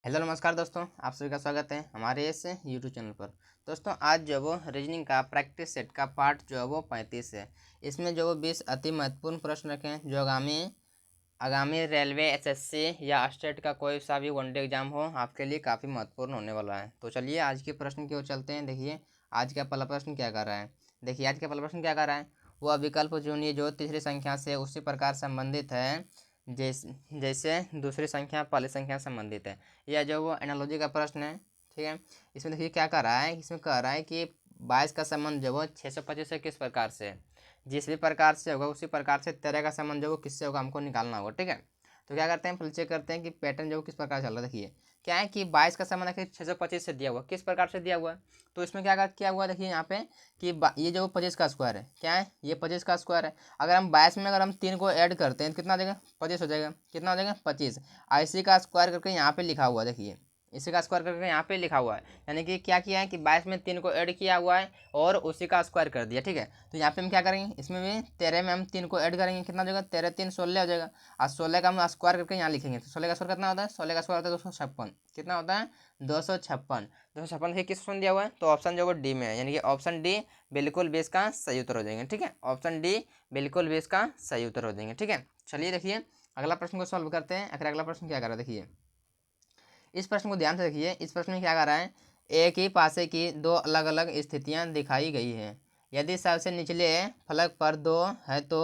Hello नमस्कार दोस्तों, आप सभी का स्वागत है हमारे इस यूट्यूब चैनल पर। दोस्तों आज जो वो रीजनिंग का प्रैक्टिस सेट का पार्ट जो है वो 35 है। इसमें जो वो 20 अति महत्वपूर्ण प्रश्न रखे हैं जो आगामी आगामी रेलवे एसएससी या स्टेट का कोई सा भी वनडे एग्जाम हो आपके लिए काफ़ी महत्वपूर्ण होने वाला है। तो चलिए आज के प्रश्न की ओर चलते हैं। देखिए आज का पहला प्रश्न क्या कर रहा है। देखिए आज का पहला प्रश्न क्या कर रहा है, वह विकल्प चुनिए जो तीसरी संख्या से उसी प्रकार संबंधित है जैसे दूसरी संख्या पहली संख्या से संबंधित है। यह जो वो एनालॉजी का प्रश्न है, ठीक है। इसमें देखिए क्या कर रहा है, इसमें कह रहा है कि 22 का संबंध जो वो 625 से किस प्रकार से है। जिस भी प्रकार से होगा उसी प्रकार से 13 का संबंध जो वो किससे होगा हमको निकालना होगा, ठीक है। तो क्या करते हैं, पहले चेक करते हैं कि पैटर्न जो वो किस प्रकार चल रहा है। देखिए क्या है कि 22 का संबंध आखिर 625 से दिया हुआ, किस प्रकार से दिया हुआ है। तो इसमें क्या हुआ, देखिए यहाँ पे कि ये जो 25 का स्क्वायर है, क्या है ये 25 का स्क्वायर है। अगर हम 22 में अगर हम 3 को ऐड करते हैं तो कितना हो जाएगा, 25 हो जाएगा। कितना हो जाएगा, 25। इसी का स्क्वायर करके यहाँ पे लिखा हुआ है, देखिए इसी का स्क्वायर करके यहाँ पे लिखा हुआ है। यानी कि क्या किया है कि 22 में 3 को ऐड किया हुआ है और उसी का स्क्वायर कर दिया, ठीक है। तो यहाँ पे हम क्या करेंगे, इसमें भी 13 में हम 3 को ऐड करेंगे, कितना हो जाएगा, 13 3 16 हो जाएगा। और 16 का हम स्क्वायर करके यहाँ लिखेंगे तो 16 का स्क्वायर कितना होता है, 16 का स्क्वायर होता है 256। कितना होता है, 256। 256 देखिए किस ऑप्शन दिया हुआ है, तो ऑप्शन जो वो डी में है, यानी कि ऑप्शन डी बिल्कुल भी इसका सही उत्तर हो जाएंगे, ठीक है। ऑप्शन डी बिल्कुल भी इसका सही उत्तर हो जाएंगे, ठीक है। चलिए देखिए अगला प्रश्न को सॉल्व करते हैं। आखिर अगला प्रश्न क्या कर रहा है, देखिए इस प्रश्न को ध्यान से देखिए। इस प्रश्न में क्या कर रहा है, एक ही पासे की दो अलग अलग स्थितियां दिखाई गई है। यदि सबसे निचले फलक पर दो है तो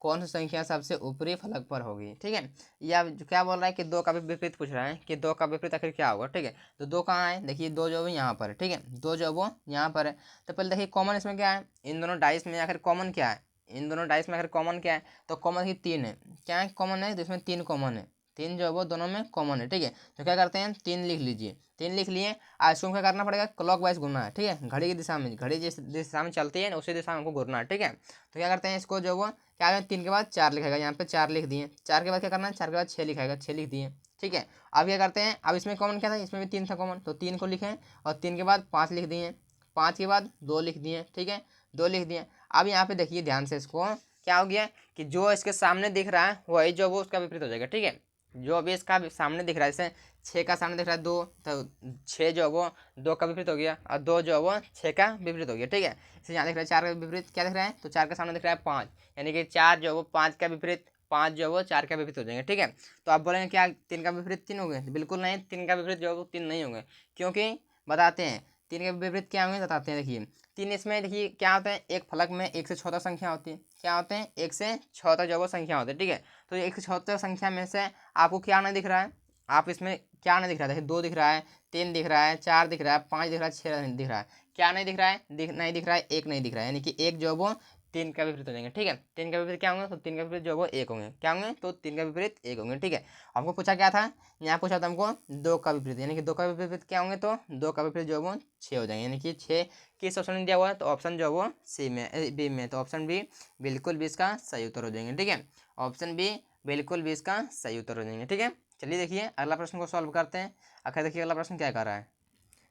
कौन सी संख्या सबसे ऊपरी फलक पर होगी, ठीक है। या क्या बोल रहा है कि दो का भी विपरीत पूछ रहा है कि दो का विपरीत आखिर क्या होगा, ठीक है। तो दो कहाँ है, देखिए दो जो है यहाँ पर है, ठीक है। दो जो वो यहाँ पर है। तो पहले देखिए कॉमन इसमें क्या है, इन दोनों डाइस में आखिर कॉमन क्या है, इन दोनों डाइस में आखिर कॉमन क्या है। तो कॉमन देखिए 3 है, क्या है कॉमन है, तो इसमें 3 कॉमन है। 3 जो है वो दोनों में कॉमन है, ठीक है। तो क्या करते हैं 3 लिख लीजिए, 3 लिख लिए। आज इसको क्या करना पड़ेगा, क्लॉक वाइज घूमना है, ठीक है। घड़ी की दिशा में, घड़ी जिस दिशा में चलती है उसी दिशा में हमको घूमना है, ठीक है। तो क्या करते हैं इसको जो वो क्या करें, 3 के बाद 4 लिखेगा, यहाँ पे 4 लिख दिए। 4 के बाद क्या करना है, 4 के बाद 6 लिखाएगा, 6 लिख दिए, ठीक है। अब क्या करते हैं, अब इसमें कॉमन क्या था, इसमें भी 3 था कॉमन, तो 3 को लिखें और 3 के बाद 5 लिख दिए। 5 के बाद 2 लिख दिए, ठीक है, 2 लिख दिए। अब यहाँ पे देखिए ध्यान से, इसको क्या हो गया कि जो इसके सामने दिख रहा है वही जो वो उसका विपरीत हो जाएगा, ठीक है। जो अभी इसका सामने दिख रहा है, जैसे 6 का सामने दिख रहा है 2, तो 6 जो है वो 2 का विपरीत हो गया और 2 जो है वो 6 का विपरीत हो गया, ठीक है। इसे यहाँ दिख रहा है 4 का विपरीत क्या दिख रहा है, तो 4 का सामने दिख रहा है 5, यानी कि 4 जो है वो 5 का विपरीत, 5 जो है वो 4 का विपरीत हो जाएंगे, ठीक है। तो आप बोलेंगे क्या 3 का विपरीत 3 हो गए, बिल्कुल नहीं, 3 का विपरीत जो है वो 3 नहीं होंगे। क्योंकि बताते हैं 3 के विपरीत क्या होंगे, बताते हैं। देखिए 3 इसमें देखिए क्या होता है, एक फलक में 1 से 6 तक संख्या होती है, क्या होते हैं 1 से 6 तक जो है वो संख्या होती है, ठीक है। तो 1 से 6 तक संख्या में से आपको क्या नहीं दिख रहा है, आप इसमें क्या नहीं दिख रहा है, देखिए 2 दिख रहा है, 3 दिख रहा है, 4 दिख रहा है, 5 दिख रहा है, 6 दिख रहा है। क्या नहीं दिख रहा है, नहीं दिख रहा है, एक नहीं दिख रहा है, यानी कि एक जो है वो 3 का विपरीत हो जाएंगे, ठीक है। 3 का विपरीत क्या होंगे, तो 3 का विपरीत जो है वो 1 होंगे, क्या होंगे, तो 3 का विपरीत 1 होंगे, ठीक है। हमको पूछा क्या था, यहाँ पूछा था हमको 2 का विपरीत, यानी कि 2 का विपरीत क्या होंगे, तो 2 का विपरीत जो है वो 6 हो जाएंगे, यानी कि 6 किस ऑप्शन में दिया हुआ है, तो ऑप्शन जो है वो सी में, बी में, तो ऑप्शन बी बिल्कुल भी इसका सही उत्तर हो जाएंगे, ठीक है। ऑप्शन बी बिल्कुल भी इसका सही उत्तर हो जाएंगे, ठीक है। चलिए देखिए अगला प्रश्न को सॉल्व करते हैं। आखिर देखिए अगला प्रश्न क्या कर रहा है।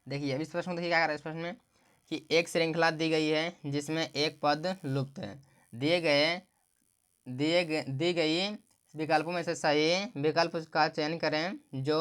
देखिए अब इस प्रश्न में देखिए क्या कर रहा है, इस प्रश्न में कि एक श्रृंखला दी गई है जिसमें एक पद लुप्त है। दिए गए दी गई विकल्पों में से सही विकल्प का चयन करें जो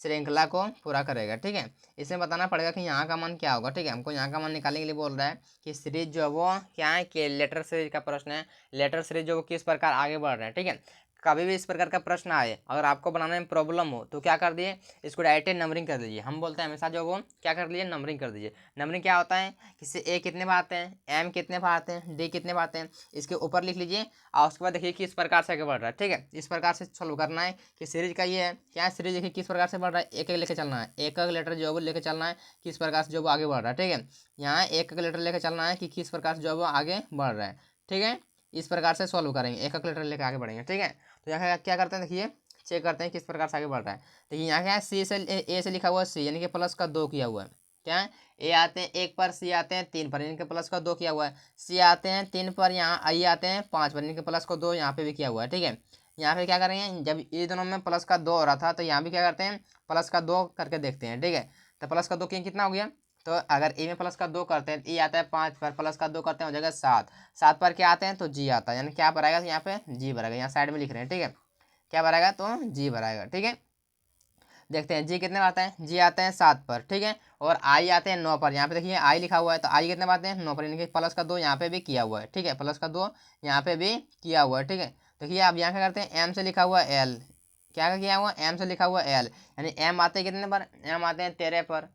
श्रृंखला को पूरा करेगा, ठीक है। इसमें बताना पड़ेगा कि यहाँ का मान क्या होगा, ठीक है। हमको यहाँ का मान निकालने के लिए बोल रहा है कि सीरीज जो है वो क्या है कि लेटर सीरीज का प्रश्न है। लेटर सीरीज जो वो किस प्रकार आगे बढ़ रहा है, ठीक है। कभी भी इस प्रकार का प्रश्न आए अगर आपको बनाने में प्रॉब्लम हो तो क्या कर दिए, इसको डायरेक्ट नंबरिंग कर दीजिए। हम बोलते हैं हमेशा जो वो क्या कर लीजिए, नंबरिंग कर दीजिए। नंबरिंग क्या होता है, किससे ए कितने बार आते हैं, एम कितने बार आते हैं, डी कितने बार आते हैं, इसके ऊपर लिख लीजिए। और उसके बाद देखिए किस प्रकार से आगे बढ़ रहा है, ठीक है। इस प्रकार से सॉल्व करना है कि सीरीज का ये है क्या है, सीरीज देखिए किस प्रकार से बढ़ रहा है, एक एक लेके चलना है, एक एक लेटर जो है वो लेके चलना है किस प्रकार से जो वो आगे बढ़ रहा है, ठीक है। यहाँ एक एक लेटर लेके चलना है कि किस प्रकार से जो है वो आगे बढ़ रहा है, ठीक है। इस प्रकार से सॉल्व करेंगे, एक एक लेटर लेके आगे बढ़ेंगे, ठीक है। तो यहाँ क्या करते हैं, देखिए चेक करते हैं किस प्रकार से आगे बढ़ रहा है। देखिए यहाँ क्या है, सी से ए से लिखा हुआ है सी, यानी कि प्लस का 2 किया हुआ है, क्या है ए आते हैं 1 पर, सी आते हैं 3 पर, यानी कि प्लस का 2 किया हुआ है। सी आते हैं 3 पर, यहाँ आई आते हैं 5 पर, यानी कि प्लस का 2 यहाँ पे भी किया हुआ है, ठीक है। यहाँ पे क्या करेंगे, जब ये दोनों में प्लस का 2 हो रहा था तो यहाँ भी क्या करते हैं प्लस का 2 करके देखते हैं, ठीक है। तो प्लस का 2 कितना हो गया, तो अगर ए में प्लस का 2 करते हैं तो ए आता है 5 पर, प्लस का 2 करते हैं हो जाएगा 7। 7 पर क्या आते हैं तो जी आता है, यानी क्या भराएगा, तो यहाँ पे जी भराएगा, यहाँ साइड में लिख रहे हैं, ठीक है। क्या भराएगा, तो जी भराएगा, ठीक है। देखते हैं जी कितने पर आता है, जी आता है 7 पर, ठीक है, और आई आते हैं 9 पर। यहाँ पे देखिए आई लिखा हुआ है, तो आई कितने पर आते हैं 9 पर, यानी कि प्लस का 2 यहाँ पे भी किया हुआ है, ठीक है, प्लस का 2 यहाँ पे भी किया हुआ है, ठीक है। देखिए आप यहाँ क्या करते हैं, एम से लिखा हुआ एल, क्या किया हुआ एम से लिखा हुआ एल, यानी एम आते हैं कितने पर, एम आते हैं 13 पर,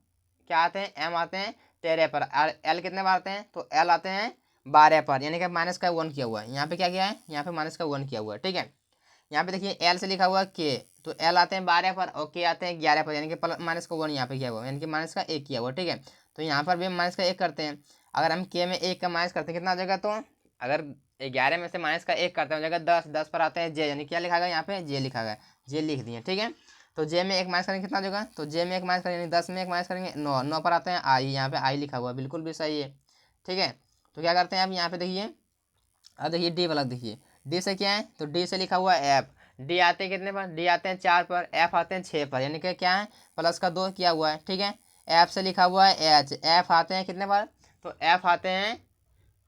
क्या आते हैं एम आते हैं 13 पर, और एल कितने पर आते हैं, तो एल आते हैं 12 पर, यानी कि माइनस का 1 किया हुआ है, यहाँ पे क्या किया है, यहाँ पे माइनस का 1 किया हुआ है, ठीक है। यहाँ पे देखिए एल से लिखा हुआ के, तो एल आते हैं 12 पर और के आते हैं 11 पर, यानी कि माइनस का 1 यहाँ पे किया हुआ है, यानी कि माइनस का 1 किया हुआ, ठीक है। तो यहाँ पर भी हम माइनस का 1 करते हैं, अगर हम के में 1 का माइनस करते हैं कितना हो जाएगा, तो अगर 11 में से माइनस का 1 करते हैं हो जाएगा 10, 10 पर आते हैं जे, यानी क्या लिखा गया यहाँ पे जे लिखा गया, जे लिख दिए, ठीक है। तो जे में 1 माइनस करेंगे कितना हो जाएगा, तो जे में 1 माइनस करेंगे 10 में 1 माइनस करेंगे 9, 9 पर आते हैं आई, यहाँ पे आई लिखा हुआ बिल्कुल भी सही है, ठीक है। तो क्या करते हैं आप यहाँ पे देखिए, अब देखिए डी वाला देखिए, डी से क्या है, तो डी से लिखा हुआ है एफ, डी आते हैं कितने पर, डी आते हैं 4 पर, एफ आते हैं 6 पर, यानी कि क्या है प्लस का 2 किया हुआ है, ठीक है। एफ से लिखा हुआ है एच, एफ आते हैं कितने पर, तो एफ आते हैं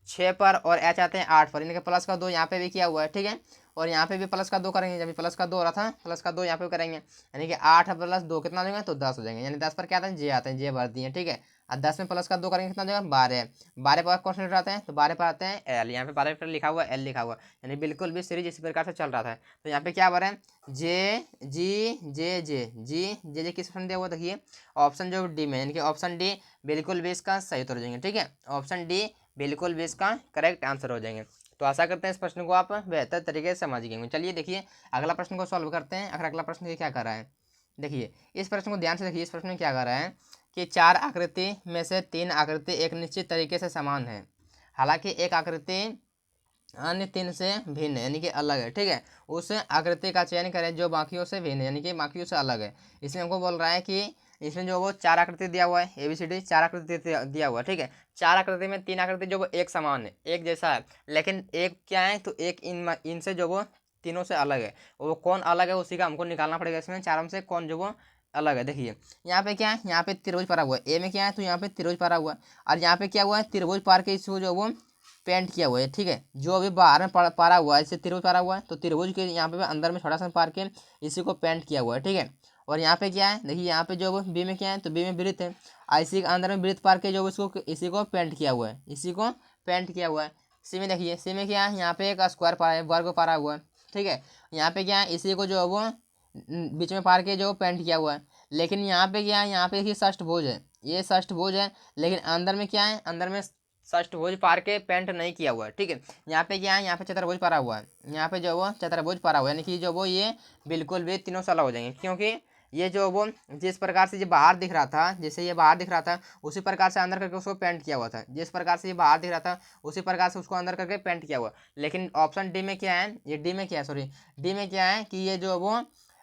6 पर और एच आते हैं 8 पर, यानी कि प्लस का 2 यहाँ पे भी किया हुआ है, ठीक है। और यहाँ पे भी प्लस का 2 करेंगे, जब प्लस का 2 हो रहा था प्लस का 2 यहाँ पे करेंगे, यानी कि 8 प्लस 2 कितना हो जाएगा, तो 10 हो जाएंगे, यानी 10 पर क्या आता है जे आते हैं, जे भर दिए, ठीक है। और 10 में प्लस का 2 करेंगे कितना हो जाएगा 12, 12 पर कौन सा लेटर आते हैं, तो 12 पर आते हैं एल, यहाँ पे 12 पर लिखा हुआ एल लिखा हुआ, यानी बिल्कुल भी सीरीज इसी प्रकार से चल रहा था। तो यहाँ पे क्या बन रहा है, जे जी जे जे जी जे जे किस ऑप्शन दिया हुआ, देखिए ऑप्शन जो डी में, यानी कि ऑप्शन डी बिल्कुल भी इसका सही उत्तर हो जाएंगे, ठीक है, ऑप्शन डी बिल्कुल भी इसका करेक्ट आंसर हो जाएंगे। तो आशा करते हैं इस प्रश्न को आप बेहतर तरीके से समझ गए। चलिए देखिए अगला प्रश्न को सॉल्व करते हैं। अगला प्रश्न ये क्या कर रहा है, देखिए इस प्रश्न को ध्यान से देखिए, इस प्रश्न में क्या कर रहा है कि 4 आकृति में से 3 आकृति एक निश्चित तरीके से समान है, हालांकि एक आकृति अन्य 3 से भिन्न है, यानी कि अलग है, ठीक है। उस आकृति का चयन करें जो बाकियों से भिन्न है, यानी कि बाकियों से अलग है। इसमें हमको बोल रहा है कि इसमें जो वो 4 आकृति दिया हुआ है, ABCD 4 आकृति दिया हुआ है, ठीक है। 4 आकृति में 3 आकृति जो वो एक समान है, एक जैसा है, लेकिन एक क्या है, तो एक इनसे जो वो तीनों से अलग है, वो कौन अलग है उसी का हमको निकालना पड़ेगा, इसमें चारों से कौन जो वो अलग है। देखिए यहाँ पे क्या है, यहाँ पे त्रिभुज पड़ा हुआ है, ए में क्या है, तो यहाँ पे त्रिभुज पड़ा हुआ है, और यहाँ पे क्या हुआ है, त्रिभुज पार के इसको जो वो पेंट किया हुआ है, ठीक है। जो अभी बाहर में पारा हुआ है, इससे त्रिभुज पारा हुआ है, तो त्रिभुज के यहाँ पे अंदर में छोटा सा पार के इसी को पेंट किया हुआ है, ठीक है। और यहाँ पे क्या है, देखिए यहाँ पे जो बी में क्या है, तो बी में वृत्त है, और इसी के अंदर में वृत्त पार के जो इसको इसी को पेंट किया हुआ है, इसी को पेंट किया हुआ है। सी में देखिए, सी में क्या है, यहाँ पे एक स्क्वायर पारा है, वर्ग पारा हुआ है, ठीक है। यहाँ पे क्या है, इसी को जो है वो बीच में पार के जो पेंट किया हुआ है। लेकिन यहाँ पे क्या है, यहाँ पे देखिए षष्ठभुज है, ये षष्ठभुज है, लेकिन अंदर में क्या है, अंदर में षष्ठभुज पार के पेंट नहीं किया हुआ है, ठीक है। यहाँ पे क्या है, यहाँ पे चतुर्भुज पारा हुआ है, यहाँ पे जो वो चतुर्भुज पारा हुआ है, यानी कि जो वो ये बिल्कुल भी तीनों से अलग हो जाएंगे, क्योंकि ये जो वो जिस प्रकार से ये बाहर दिख रहा था, जैसे ये बाहर दिख रहा था उसी प्रकार से अंदर करके उसको पेंट किया हुआ था, जिस प्रकार से ये बाहर दिख रहा था उसी प्रकार से उसको अंदर करके पेंट किया हुआ। लेकिन ऑप्शन डी में क्या है, ये डी में क्या है, सॉरी डी में क्या है कि ये जो वो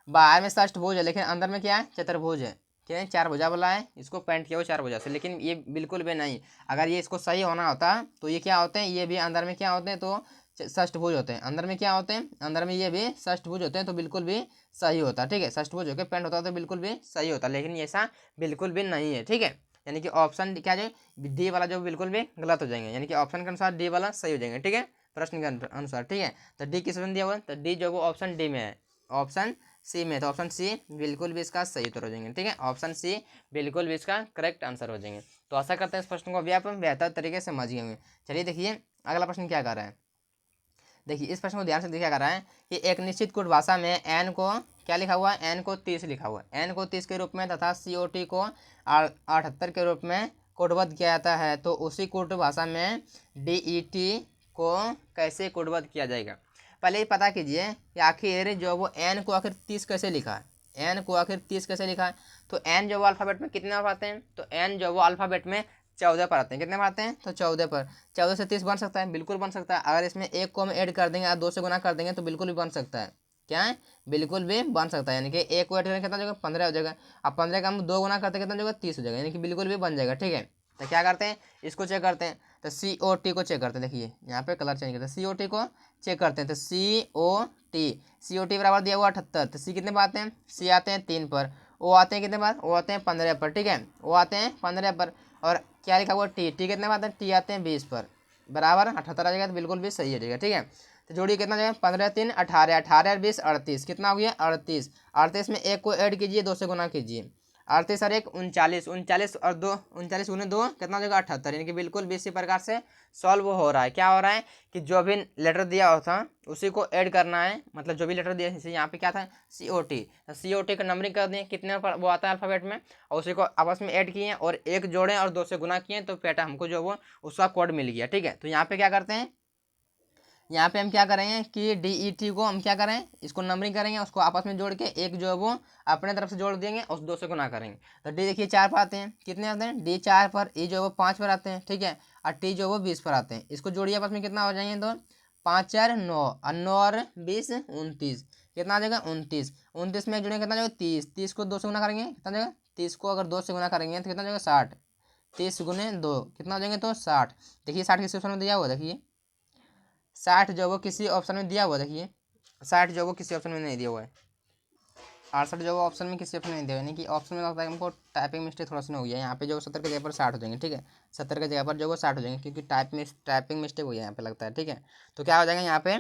बाहर में षष्ठभुज है, लेकिन अंदर में क्या है, चतुर्भुज है, क्या है, 4 भुजा वाला है, इसको पेंट किया हुआ 4 भुजा से, लेकिन ये बिल्कुल भी नहीं। अगर ये इसको सही होना होता तो ये क्या होते हैं, ये भी अंदर में क्या होते हैं, तो षष्ठभुज होते हैं, अंदर में क्या होते हैं, अंदर में ये भी षष्ठभुज होते हैं, तो बिल्कुल भी सही होता, ठीक है। षष्ठभुज होकर पेंट होता तो बिल्कुल भी सही होता, लेकिन ऐसा बिल्कुल भी नहीं है, ठीक है। यानी कि ऑप्शन क्या जो डी वाला जो बिल्कुल भी गलत हो जाएंगे, यानी कि ऑप्शन के अनुसार डी वाला सही हो जाएंगे, ठीक है, प्रश्न के अनुसार, ठीक है। तो डी किस ऑप्शन दिया हुआ है, तो डी जो वो ऑप्शन डी में है, ऑप्शन सी में, तो ऑप्शन सी बिल्कुल भी इसका सही उत्तर हो जाएंगे, ठीक है, ऑप्शन सी बिल्कुल भी इसका करेक्ट आंसर हो जाएंगे। तो आशा करते हैं इस प्रश्न को अभी आप बेहतर तरीके से समझ गए होंगे। चलिए देखिए अगला प्रश्न क्या कर रहा है, देखिए इस प्रश्न को ध्यान से देखिए, कर रहा है कि एक निश्चित कोड भाषा में एन को क्या लिखा हुआ है, एन को 30 लिखा हुआ है, एन को 30 के रूप में तथा COT को 78 के रूप में कोडबद्ध किया जाता है, तो उसी कोड भाषा में DET को कैसे कोडबद्ध किया जाएगा। पहले ही पता कीजिए कि आखिर जो वो एन को आखिर 30 कैसे लिखा है, एन को आखिर 30 कैसे लिखा है। तो एन जो वो अल्फ़ाबेट में कितने पर आते हैं, तो एन जो वो अल्फ़ाबेट में 14 पर आते हैं, कितने पर आते हैं, तो 14 पर। 14 से 30 बन सकता है, बिल्कुल बन सकता है। अगर इसमें एक को हम ऐड कर देंगे और 2 से गुना कर देंगे तो बिल्कुल भी बन सकता है, क्या है, बिल्कुल भी बन सकता है। यानी कि एक को ऐड करेंगे कितना हो जाएगा, 15 हो जाएगा। अब 15 का हम 2 गुना करते हैं कितना हो जाएगा, 30 हो जाएगा, यानी कि बिल्कुल भी बन जाएगा, ठीक है। तो क्या करते हैं, इसको चेक करते हैं, तो COT को चेक करते हैं, देखिए यहाँ पे कलर चेंज करते हैं, COT को चेक करते हैं, तो COT बराबर दिया हुआ 78, तो सी कितने पर आते हैं, सी आते हैं 3 पर, ओ आते हैं कितने पर, ओ आते हैं 15 पर, ठीक है, ओ आते हैं 15 पर, और क्या लिखा हुआ टी कितने पर आते हैं, टी आते हैं 20 पर, बराबर 78 आ जाएगा, तो बिल्कुल भी सही हो जाएगा, ठीक है। तो जोड़िए कितना जाएगा, 15 3 18, 18 और 20 38, कितना हो गया 38। 38 में एक को ऐड कीजिए, 2 से गुना कीजिए, 38 और 1 39, 39 और 2 39 गुने 2 कितना हो जाएगा 78, यानी कि बिल्कुल इसी प्रकार से सॉल्व हो रहा है। क्या हो रहा है कि जो भी लेटर दिया हुआ था उसी को ऐड करना है, मतलब जो भी लेटर दिया, जैसे यहाँ पे क्या था COT, COT का नंबरिंग कर दें कितने पर वो आता है अल्फ़ाबेट में, और उसी को आपस में ऐड किए और एक जोड़े और 2 से गुना किए, तो बेटा हमको जो वो उसका कोड मिल गया। ठीक है, तो यहाँ पे क्या करते हैं, यहाँ पे हम क्या करेंगे कि DET को हम क्या करें, इसको नंबरिंग करेंगे, उसको आपस में जोड़ के एक जो है वो अपने तरफ से जोड़ देंगे और 2 से गुना करेंगे। तो डी देखिए 4 पर आते हैं, कितने आते हैं D 4 पर, E जो है वो 5 पर आते हैं। ठीक है, और T जो है वो 20 पर आते हैं। इसको जोड़िए आपस में, कितना हो जाएंगे, तो 5 4 9 और 9 और 20 29, कितना आ जाएगा 29। 29 में जोड़ेंगे कितना जाएगा 30, 30 को 2 से गुना करेंगे कितना जाएगा, 30 को अगर 2 से गुना करेंगे तो कितना जाएगा 60, 30 गुने 2 कितना हो जाएंगे, तो 60। देखिए 60 किस ऑप्शन में दिया हुआ, देखिए 60 जो वो किसी ऑप्शन में दिया हुआ, देखिए 60 जो वो किसी ऑप्शन में नहीं दिया हुआ है, 68 जो वो ऑप्शन में किसी ऑप्शन में नहीं दिया हुआ, यानी कि ऑप्शन में लगता है हमको टाइपिंग मिस्टेक थोड़ा सा हो गया। यहाँ पे जो 70 की जगह पर 60 हो जाएंगे। ठीक है, 70 की जगह पर जो वो 60 हो जाएंगे, क्योंकि टाइपिंग मिस्टेक हो गया यहाँ पे लगता है। ठीक है, तो क्या हो जाएगा यहाँ पे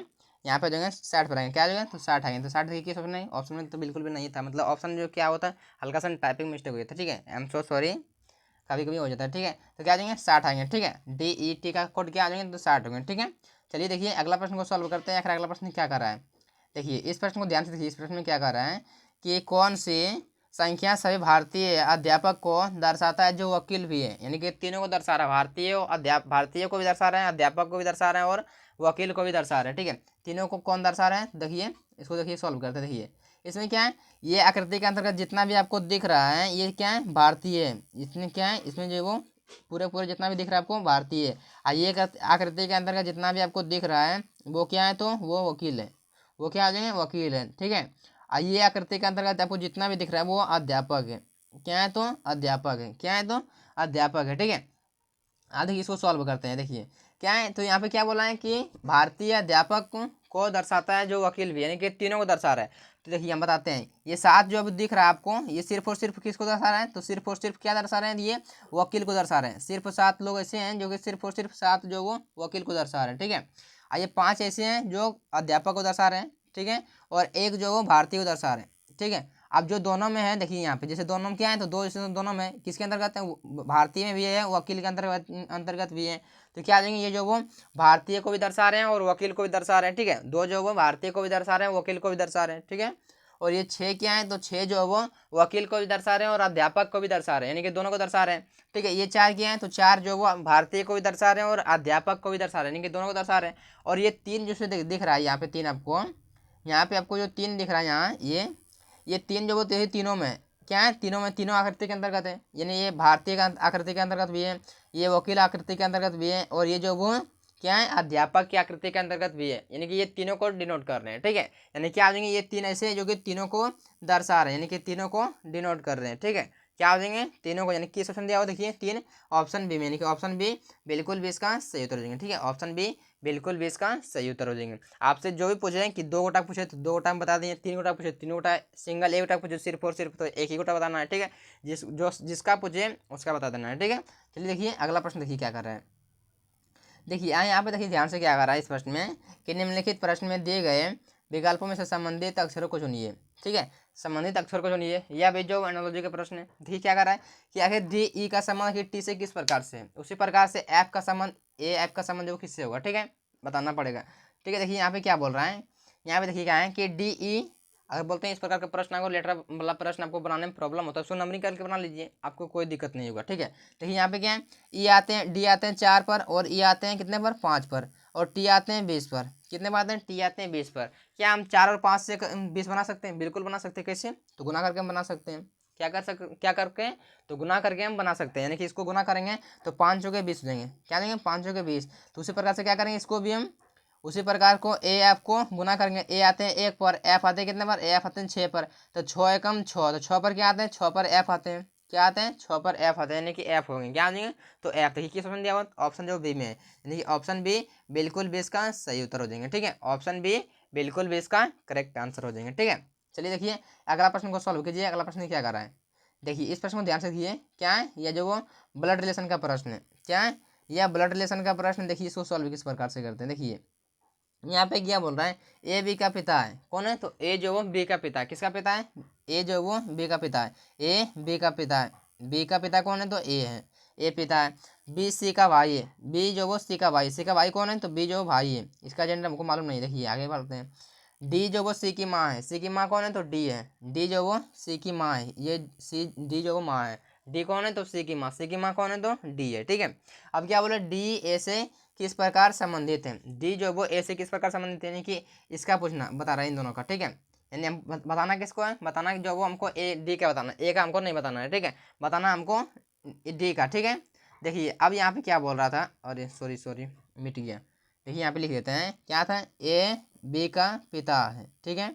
हो जाएंगे 60 पर आएंगे, क्या हो जाएगा, तो 60 आएंगे। तो 60 देखिए किस ऑप्शन नहीं, ऑप्शन में तो बिल्कुल भी नहीं था, मतलब ऑप्शन जो क्या होता है हल्का सा टाइपिंग मिस्टेक हो गया था। ठीक है, आई एम सो सॉरी, कभी कभी हो जाता है। ठीक है, तो क्या आ जाएंगे 60 आएंगे। ठीक है, DET का कोड क्या आ जाएंगे, तो 60 होंगे। ठीक है, चलिए देखिए अगला प्रश्न को सॉल्व करते हैं। आखिर अगला प्रश्न क्या कर रहा है, देखिए इस प्रश्न को ध्यान से देखिए। इस प्रश्न में क्या कर रहा है कि कौन सी संख्या सभी भारतीय अध्यापक को दर्शाता है जो वकील भी है, यानी कि तीनों को दर्शा रहा है, भारतीय को भी दर्शा रहे हैं, अध्यापक को भी दर्शा रहे हैं और वकील को भी दर्शा रहे हैं। ठीक है, तीनों को कौन दर्शा रहे हैं, देखिए इसको देखिए सॉल्व करते हैं। देखिए इसमें क्या है, ये आकृति के अंतर्गत जितना भी आपको दिख रहा है ये क्या है, भारतीय है। इसमें क्या है, इसमें जो वो पूरे पूरे जितना भी दिख रहा है आपको भारतीय है, और ये आकृति के अंतर्गत जितना भी आपको दिख रहा है वो क्या है, तो वो वकील है, वो क्या आ जाएंगे, वकील है। ठीक है, और ये आकृति के अंतर्गत आपको जितना भी दिख रहा है वो अध्यापक है, क्या है, तो अध्यापक है, क्या है, तो अध्यापक है। ठीक है, देखिए इसको सॉल्व करते हैं। देखिए क्या है, तो यहाँ पे क्या बोला है कि भारतीय अध्यापक को दर्शाता है जो वकील भी, यानी कि तीनों को दर्शा रहा है। तो देखिए हम बताते हैं, ये 7 जो अब दिख रहा है आपको, ये सिर्फ और सिर्फ किसको दर्शा रहा है, तो सिर्फ और सिर्फ क्या दर्शा रहे हैं, ये वकील को दर्शा रहे हैं। सिर्फ 7 लोग ऐसे हैं जो कि सिर्फ और सिर्फ 7 जो वो वकील को दर्शा रहे हैं। ठीक है, और ये 5 ऐसे हैं जो अध्यापक को दर्शा रहे हैं। ठीक है, और एक जो वो भारतीय को दर्शा रहे हैं। ठीक है, अब जो दोनों में है, देखिए यहाँ पे जैसे दोनों में क्या है, तो दो जैसे दोनों में किसके अंतर्गत है, भारतीय में भी है, वकील के अंतर्गत भी है। तो क्या आ जाएंगे, ये जो वो भारतीय को भी दर्शा रहे हैं और वकील को भी दर्शा रहे हैं। ठीक है, दो जो वो भारतीय को भी दर्शा रहे हैं, वकील को भी दर्शा रहे हैं। ठीक है, और ये 6 क्या है, तो 6 जो है वो वकील को भी दर्शा रहे हैं और अध्यापक को भी दर्शा रहे हैं, यानी कि दोनों को दर्शा रहे हैं। ठीक है, ये 4 क्या है, तो 4 जो वो भारतीय को भी दर्शा रहे हैं और अध्यापक को भी दर्शा रहे हैं, यानी कि दोनों को दर्शा रहे हैं। और ये 3 जो दिख रहा है यहाँ पे, 3 आपको, यहाँ पे आपको जो 3 दिख रहा है यहाँ, ये 3 जो वो तीनों में क्या है, तीनों में तीनों आकृति के अंतर्गत है, यानी ये भारतीय का आकृति के अंतर्गत भी है, ये वकील आकृति के अंतर्गत भी है, और ये जो वो क्या है अध्यापक की आकृति के अंतर्गत भी है, यानी कि ये तीनों को डिनोट कर रहे हैं। ठीक है, यानी क्या आ जाएंगे, ये 3 ऐसे जो कि तीनों को दर्शा रहे हैं, यानी कि तीनों को डिनोट कर रहे हैं। ठीक है, क्या हो जाएंगे, तीनों को, यानी किस ऑप्शन दिया हुआ देखिए 3, ऑप्शन बी में, यानी कि ऑप्शन बी बिल्कुल भी इसका सही उत्तर हो जाएंगे। ठीक है, ऑप्शन बी बिल्कुल भी इसका सही उत्तर हो जाएंगे। आपसे जो भी पूछे कि 2 गोटा पूछे तो 2 गोटा में बता देंगे, 3 गोटा पूछे 3 गोटा, सिंगल 1 गोटा पूछे सिर्फ और सिर्फ तो 1 ही गोटा बताना है। ठीक है, जिसका पूछे उसका बता देना है। ठीक है, चलिए देखिए अगला प्रश्न देखिए क्या कर रहा है। देखिए यहाँ पे देखिए ध्यान से क्या कर रहा है इस प्रश्न में कि निम्नलिखित प्रश्न में दिए गए विकल्पों में से संबंधित अक्षरों को चुनिए। ठीक है, संबंधित अक्षर को चुनिए, या भी जो एनालॉजी के प्रश्न है। देखिए क्या कर रहा है कि आखिर DE का संबंध टी से किस प्रकार से, उसी प्रकार से F का संबंध F का संबंध जो किससे होगा। ठीक है, बताना पड़ेगा। ठीक है, देखिए यहाँ पे क्या बोल रहा है, यहाँ पे देखिए क्या है कि DE अगर बोलते हैं इस प्रकार के प्रश्न आपको लेटर मतलब प्रश्न आपको बनाने में प्रॉब्लम होता है, उसको नंबरिंग करके बना लीजिए, आपको कोई दिक्कत नहीं होगा। ठीक है, देखिए यहाँ पे क्या है, E आते हैं, D आते हैं 4 पर, और E आते हैं कितने पर, 5 पर, और T आते हैं 20 पर। कितने पर आते हैं, T आते हैं 20 पर। क्या हम 4 और 5 से 20 बना सकते हैं, बिल्कुल बना सकते हैं। कैसे, तो गुना करके हम बना सकते हैं। क्या करके, तो गुना करके हम बना सकते हैं, यानी कि इसको गुना करेंगे तो 5 के 20 हो जाएंगे, क्या देंगे 5 के 20। तो उसी प्रकार से क्या करेंगे, इसको भी हम उसी प्रकार को AF को गुना करेंगे, A आते हैं 1 पर, F आते हैं कितने पर, F आते हैं 6 पर, तो 6 एकम 6, तो 6 पर क्या आते हैं, 6 पर F आते हैं, क्या आते हैं 6 पर F आते हैं, यानी कि F होंगे, क्या आ जाएंगे, तो F। देखिए किस ऑप्शन दिया हुआ, ऑप्शन जो बी में है, यानी कि ऑप्शन बी बिल्कुल भी इसका सही उत्तर हो जाएंगे। ठीक है, ऑप्शन बी बिल्कुल भी इसका करेक्ट आंसर हो जाएंगे। ठीक है, चलिए देखिए अगला प्रश्न को सॉल्व कीजिए। अगला प्रश्न क्या कर रहा है, देखिए इस प्रश्न को ध्यान से देखिए, क्या है, यह जो वो ब्लड रिलेशन का प्रश्न है, क्या है, यह ब्लड रिलेशन का प्रश्न। देखिए इसको सॉल्व किस प्रकार से करते हैं, देखिए यहाँ पे क्या बोल रहा है, ए बी का पिता है, कौन है, तो ए जो वो बी का पिता है, किसका पिता है, ए जो वो बी का पिता है, ए बी का पिता है, बी का पिता कौन है, तो ए है, ए पिता है। बी सी का भाई है, बी जो वो सी का भाई, सी का भाई कौन है, तो बी जो भाई है, इसका जेंडर हमको मालूम नहीं, देखिए आगे बढ़ते हैं। डी जो वो सी की माँ है, सी की माँ कौन है, तो डी है, डी जो वो सी की माँ है, ये सी डी जो वो माँ है, डी कौन है, तो सी की माँ, सी की माँ कौन है, तो डी है, ठीक है। अब क्या बोले, डी ए से किस प्रकार संबंधित है, डी जो वो ए से किस प्रकार संबंधित है, यानी कि इसका पूछना बता रहा है इन दोनों का, ठीक है। यानी बताना किसको है, बताना जो वो हमको ए डी का बताना, ए का हमको नहीं बताना है, ठीक है, बताना हमको डी का, ठीक है। देखिए अब यहाँ पे क्या बोल रहा था, अरे सॉरी सॉरी मिट गया, देखिए यहाँ पे लिख देते हैं, क्या था, ए बी का पिता है, ठीक है,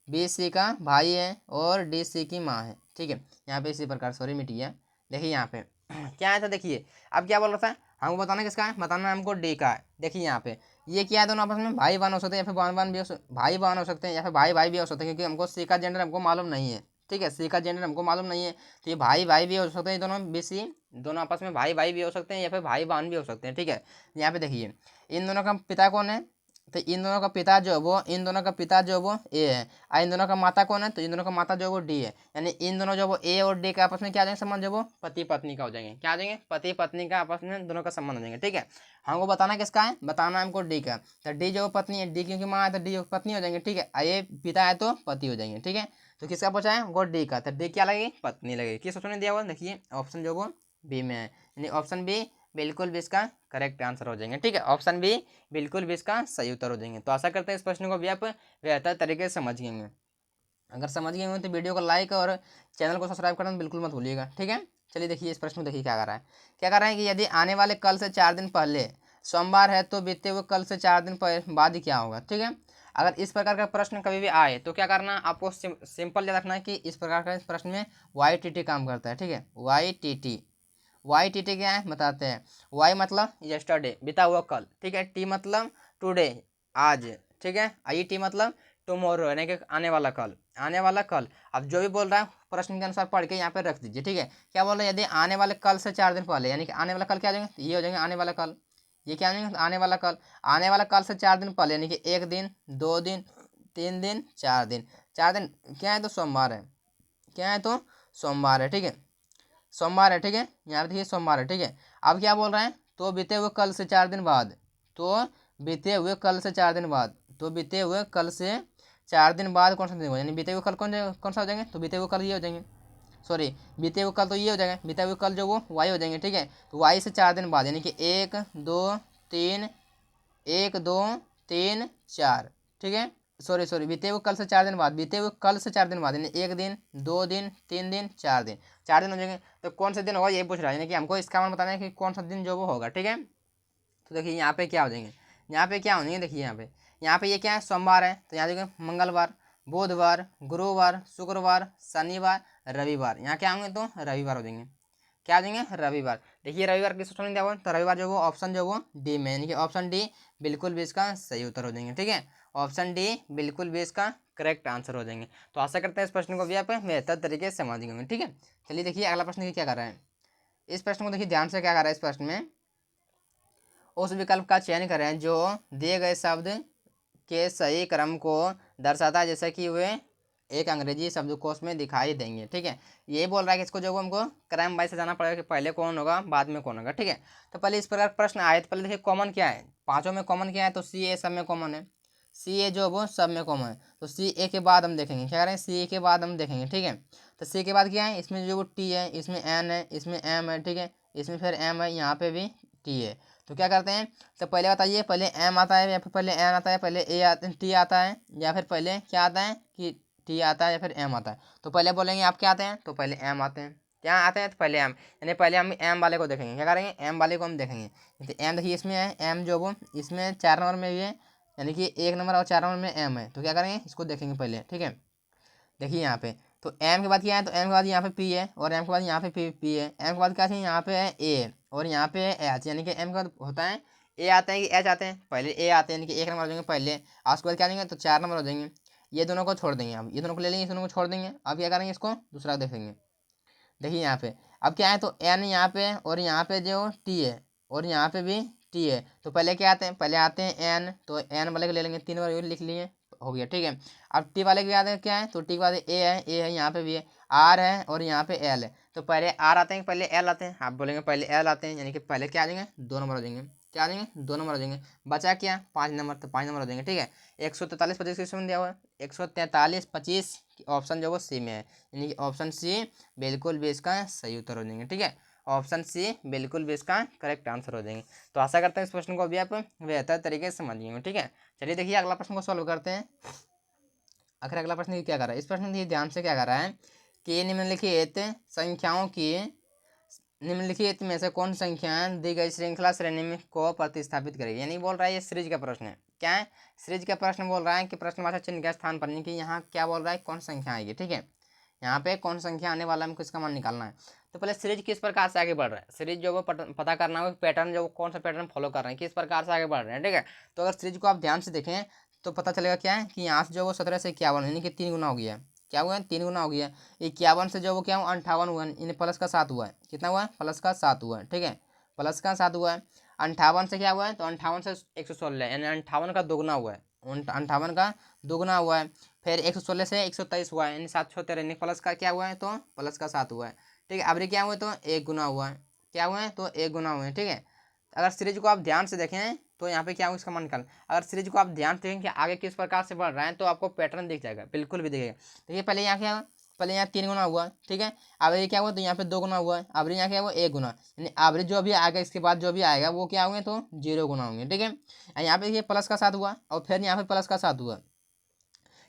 बी सी का भाई है और डी सी की माँ है, ठीक है। यहाँ पे इसी प्रकार, सॉरी मिट गया, देखिए यहाँ पे क्या आया था, देखिए अब क्या बोल रहा था, हमको बताना किसका है, बताना हमको डी का है। देखिए यहाँ पे ये क्या है, दोनों आपस में भाई बहन हो सकते हैं, या फिर बहन बहन भी भाई बहन हो सकते हैं, या फिर भाई भाई भी हो सकते हैं, क्योंकि हमको सी का जेंडर हमको मालूम नहीं है, ठीक है, सी का जेंडर हमको मालूम नहीं है, तो ये भाई भाई भी हो सकते हैं, दोनों बी सी दोनों आपस में भाई भाई भी हो सकते हैं, या फिर भाई बहन भी हो सकते हैं, ठीक है। यहाँ पे देखिए इन दोनों का पिता कौन है, तो इन दोनों का पिता जो वो, इन दोनों का पिता जो वो ए है, और इन दोनों का माता कौन है, तो इन दोनों का माता जो वो डी है, यानी इन दोनों जो वो ए और डी का आपस में क्या आ जाएंगे संबंध, जो वो पति पत्नी का हो जाएंगे, क्या आ जाएंगे, पति पत्नी का आपस में दोनों का संबंध हो जाएंगे, ठीक है। हमको बताना किसका है, बताना हमको डी का, तो डी जो पत्नी है, डी क्योंकि माँ है तो डी पत्नी हो जाएंगे, ठीक है, और ये पिता है तो पति हो जाएंगे, ठीक है। तो किसका पूछा है, वो डी का, तो डी क्या लगेगी, पत्नी लगेगी, किस ऑप्शन में दिया हुआ देखिए, ऑप्शन जो वो बी में है, यानी ऑप्शन बी बिल्कुल भी इसका करेक्ट आंसर हो जाएंगे, ठीक है, ऑप्शन बी बिल्कुल भी इसका सही उत्तर हो जाएंगे। तो आशा करते हैं इस प्रश्न को भी आप बेहतर तरीके से समझ गए होंगे। अगर समझ गए होंगे तो वीडियो को लाइक और चैनल को सब्सक्राइब करना बिल्कुल मत भूलिएगा, ठीक है। चलिए देखिए इस प्रश्न में, देखिए क्या कर रहा है, क्या कर रहा है कि यदि आने वाले कल से 4 दिन पहले सोमवार है तो बीते हुए कल से 4 दिन बाद ही क्या होगा, ठीक है। अगर इस प्रकार का प्रश्न कभी भी आए तो क्या करना, आपको सिंपल याद रखना है कि इस प्रकार का इस प्रश्न में वाई टी टी काम करता है, ठीक है, Y T T, Y T T क्या है बताते हैं। वाई मतलब यस्टरडे बीता हुआ कल, ठीक है, टी मतलब टुडे आज, ठीक है, आई टी मतलब टुमारो यानी कि आने वाला कल, आने वाला कल। अब जो भी बोल रहा है प्रश्न के अनुसार पढ़ के यहाँ पे रख दीजिए, ठीक है। क्या बोल रहा है, यदि आने वाले कल से 4 दिन पहले, यानी कि आने वाला कल क्या हो जाएंगे, तो ये हो जाएंगे आने वाला कल, ये क्या हो जाएंगे, आने वाला कल, आने वाला कल से 4 दिन पहले, यानी कि 1 दिन 2 दिन 3 दिन 4 दिन, 4 दिन क्या है, तो सोमवार है, क्या है, तो सोमवार है, ठीक है, सोमवार है, ठीक है, यहाँ पे देखिए सोमवार है, ठीक है। अब क्या बोल रहे हैं, तो बीते हुए कल से 4 दिन बाद, तो बीते हुए कल से 4 दिन बाद, तो बीते हुए कल से 4 दिन बाद कौन सा दिन होगा, यानी बीते हुए कल कौन सा हो जाएंगे, तो बीते हुए कल ये हो जाएंगे, सॉरी बीते हुए कल तो ये हो जाएगा, बीते हुए कल जो वो वाई हो जाएंगे, ठीक है। तो वाई से 4 दिन बाद, यानी कि 1 2 3, 1 2 3 4, ठीक है, सॉरी सॉरी बीते हुए कल से 4 दिन बाद, बीते हुए कल से 4 दिन बाद, यानी 1 दिन 2 दिन 3 दिन 4 दिन, 4 दिन हो जाएंगे। तो कौन सा दिन होगा ये पूछ रहा है, यानी कि हमको इसका मान बताना है कि कौन सा दिन जो वो होगा, ठीक है। तो देखिए यहाँ पे क्या हो जाएंगे, यहाँ पे क्या हो जाएंगे, देखिए यहाँ पे ये क्या है, सोमवार है, तो यहाँ देखिए मंगलवार, बुधवार, गुरुवार, शुक्रवार, शनिवार, रविवार, यहाँ क्या होंगे, तो रविवार हो जाएंगे, क्या आ जाएंगे, रविवार। देखिए रविवार किस ऑप्शन में दिया हुआ है, तो रविवार जो वो ऑप्शन जो वो डी में, यानी कि ऑप्शन डी बिल्कुल भी इसका सही उत्तर हो जाएंगे, ठीक है, ऑप्शन डी बिल्कुल भी इसका करेक्ट आंसर हो जाएंगे। तो आशा करते हैं इस प्रश्न को भी आप बेहतर तरीके से समझ गए होंगे, ठीक है। चलिए देखिए अगला प्रश्न क्या कर रहा है, इस प्रश्न को देखिए ध्यान से, क्या कर रहा है इस प्रश्न में, उस विकल्प का चयन करें जो दिए गए शब्द के सही क्रम को दर्शाता है, जैसे कि वे एक अंग्रेजी शब्दकोश में दिखाई देंगे, ठीक है। ये बोल रहा है कि इसको जो हमको क्रम वाइज से जाना पड़ेगा कि पहले कौन होगा बाद में कौन होगा, ठीक है। तो पहले इस प्रकार प्रश्न आए तो पहले देखिए कॉमन क्या है, पांचों में कॉमन क्या है, तो सी ए सब में कॉमन है, सी ए जो वो सब में कॉमन है, तो सी ए के बाद हम देखेंगे, क्या करें, सी ए के बाद हम देखेंगे, ठीक है। तो सी के बाद क्या है, इसमें जो वो टी है, इसमें एन है, इसमें एम है, ठीक है, इसमें फिर एम है, यहाँ पे भी टी है। तो क्या करते हैं, तो पहले बताइए, पहले एम आता है या फिर पहले एन आता है, पहले ए आता टी आता है, या फिर पहले क्या आता है कि टी आता है या फिर एम आता है। तो पहले बोलेंगे आप क्या आते हैं, तो पहले एम आते हैं, क्या आते हैं, तो पहले एम, यानी पहले हम एम वाले को देखेंगे, क्या करेंगे, एम वाले को हम देखेंगे। तो एम देखिए इसमें है, एम जो वो इसमें 4 नंबर में भी है, यानी कि 1 नंबर और 4 नंबर में एम है, तो क्या करेंगे इसको देखेंगे पहले, ठीक है। देखिए यहाँ पे तो एम के बाद क्या है, तो एम के बाद यहाँ पे पी है, और एम के बाद यहाँ पे पी है, एम के बाद क्या है, यहाँ पे है ए और यहाँ पे है एच, यानी कि एम के बाद होता है ए आते हैं कि एच आते हैं, पहले ए आते हैं, यानी कि 1 नंबर हो जाएंगे पहले, और उसके बाद क्या देंगे, तो 4 नंबर हो जाएंगे। ये दोनों को छोड़ देंगे, अब ये दोनों को ले लेंगे, इस दोनों को छोड़ देंगे, अब क्या करेंगे, इसको दूसरा देखेंगे। देखिए यहाँ पे अब क्या है, तो एन यहाँ पे और यहाँ पे जो टी है और यहाँ पे भी टी है। तो पहले क्या आते हैं, पहले आते हैं एन, तो एन वाले को ले लेंगे, 3 बार लिख लिए, हो गया, ठीक है। अब टी वाले के आते हैं क्या है, तो टी के बाद ए है, यहाँ पे भी है, आर है और यहाँ पे एल है। तो पहले आर आते हैं पहले एल आते हैं, आप बोलेंगे पहले एल आते हैं, यानी कि पहले क्या आ जाएंगे, 2 नंबर हो जाएंगे, क्या आ जाएंगे, 2 नंबर हो जाएंगे। बचा क्या, 5 नंबर, तो 5 नंबर हो जाएंगे, ठीक है। 143 25 किसमें दिया हुआ है, 143 25 ऑप्शन जो वो सी में है, यानी कि ऑप्शन सी बिल्कुल भी इसका सही उत्तर हो जाएंगे, ठीक है। ऑप्शन सी बिल्कुल भी इसका करेक्ट आंसर हो जाएंगे। तो आशा करते हैं इस प्रश्न को अभी आप बेहतर तरीके से समझ गए, ठीक है। चलिए देखिए अगला प्रश्न को सॉल्व करते हैं। आखिर अगला प्रश्न क्या कर रहा है, इस प्रश्न में ध्यान से क्या कर रहा है कि निम्नलिखित संख्याओं की, निम्नलिखित में से कौन संख्याएं दी गई श्रृंखला श्रेणी में को प्रतिस्थापित करेगी, यानी बोल रहा है ये सीरीज का प्रश्न है। क्या है, सीरीज का प्रश्न बोल रहा है कि प्रश्नवाचक चिन्ह के स्थान पर, कि यहाँ क्या बोल रहा है, कौन संख्या आएगी, ठीक है। यहाँ पे कौन संख्या आने वाला है, हमको इसका मान निकालना है। तो पहले सीरीज किस प्रकार से आगे बढ़ रहा है, सीरीज जो वो पता करना होगा पैटर्न, जो कौन सा पैटर्न फॉलो कर रहे हैं, किस प्रकार से आगे बढ़ रहे हैं, ठीक है। तो अगर सीरीज को आप ध्यान से देखें तो पता चलेगा क्या है कि यहाँ से जो वो 17 से 51, यानी कि 3 गुना हो गया, क्या हुआ है, 3 गुना हो गया। 51 से जो वो क्या हुआ, 58 हुआ, यानी प्लस का 7 हुआ है, कितना हुआ है, प्लस का 7 हुआ है, ठीक है, प्लस का 7 हुआ है। 58 से क्या हुआ है, तो 58 से 116, यानी 58 का दोगुना हुआ है, 58 का दोगुना हुआ है। फिर 116 से 123 हुआ है, यानी 713, यानी प्लस का क्या हुआ है, तो प्लस का 7 हुआ है, ठीक है। अब ये क्या हुआ है, तो 1 गुना हुआ है, क्या हुआ है, तो 1 गुना हुआ है, ठीक है। अगर सीरीज को आप ध्यान से देखें तो यहाँ पे क्या होगा, इसका मान निकाल, अगर सीरीज को आप ध्यान से देखें कि आगे किस प्रकार से बढ़ रहा है तो आपको पैटर्न दिख जाएगा, बिल्कुल भी दिखेगा। देखिए पहले यहाँ क्या, पहले यहाँ 3 गुना हुआ, ठीक है। अब ये क्या हुआ, तो यहाँ पे 2 गुना हुआ है, अब यहाँ क्या हुआ, 1 गुना, यानी एवरेज जो भी आएगा इसके बाद जो भी आएगा वो क्या होंगे, तो 0 गुना होंगे, ठीक है। यहाँ पे ये प्लस का 7 हुआ और फिर यहाँ पे प्लस का 7 हुआ,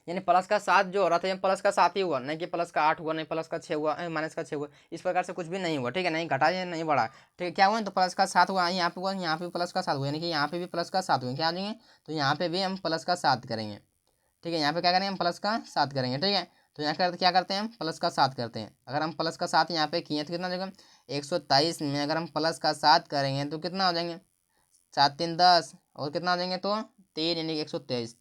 यानी प्लस का 7 जो हो रहा था, प्लस का 7 ही हुआ, नहीं कि प्लस का 8 हुआ, नहीं प्लस का 6 हुआ, माइनस का 6 हुआ, इस प्रकार से कुछ भी नहीं हुआ, ठीक है, नहीं घटा या नहीं बढ़ा, ठीक है। क्या हुआ, तो प्लस का 7 हुआ, यहाँ पे हुआ, यहाँ पे प्लस का 7 हुआ, यानी कि यहाँ पे भी प्लस का 7 हुआ, क्या आ जाएंगे, तो यहाँ पे भी हम प्लस का 7 करेंगे, ठीक है। यहाँ पे क्या करेंगे, हम प्लस का 7 करेंगे, ठीक है। तो यहाँ करते क्या करते हैं, हम प्लस का 7 करते हैं। अगर हम प्लस का 7 यहाँ पे किए तो कितना हो जाएगा, 123 में अगर हम प्लस का 7 करेंगे तो कितना हो जाएंगे, 7 3 10, और कितना हो जाएंगे, तो 3, यानी कि 123,